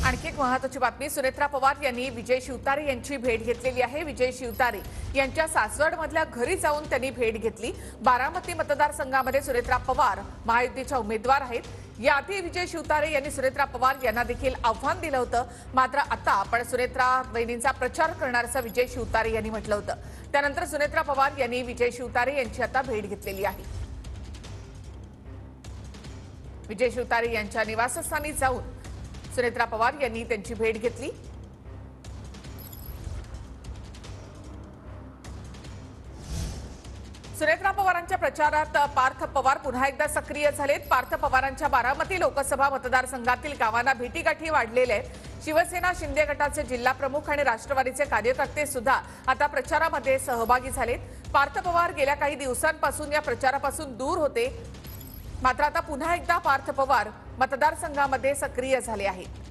आणखी एक महत्त्वाची बातमी, सुनेत्रा पवार यांनी विजय शिवतारे यांची भेट घेतलेली आहे। विजय शिवतारे यांच्या सासवडमधल्या घरी जाऊन त्यांनी भेट घेतली। बारामती मतदारसंघामध्ये सुनेत्रा पवार महायुतीच्या उमेदवार आहेत। याआधी विजय शिवतारे यांनी सुनेत्रा पवार यांना देखील आव्हान दिलं होतं, मात्र आता आपण सुनेत्रा वहिनींचा प्रचार करणार असं विजय शिवतारे यांनी म्हटलं होतं। त्यानंतर सुनेत्रा पवार यांनी विजय शिवतारे यांची आता भेट घेतलेली आहे। विजय शिवतारे यांच्या निवासस्थानी जाऊन सुनेत्रा पवार यांनी त्यांची भेट घेतली। सुनेत्रा पवारांच्या प्रचारात पार्थ पवार पुन्हा एकदा सक्रिय झालेत। पार्थ पवारांच्या बारामती लोकसभा मतदारसंघातील गावांना भेटीगाठी वाढलेल्या आहेत। शिवसेना शिंदे गटाचे जिल्हा प्रमुख आणि राष्ट्रवादीचे कार्यकर्ते सुद्धा आता प्रचारामध्ये सहभागी झालेत। पार्थ पवार गेल्या काही दिवसांपासून या प्रचारापासून दूर होते, मात्र आता पुन्हा एकदा पार्थ पवार मतदारसंघामध्ये सक्रिय झाले आहेत।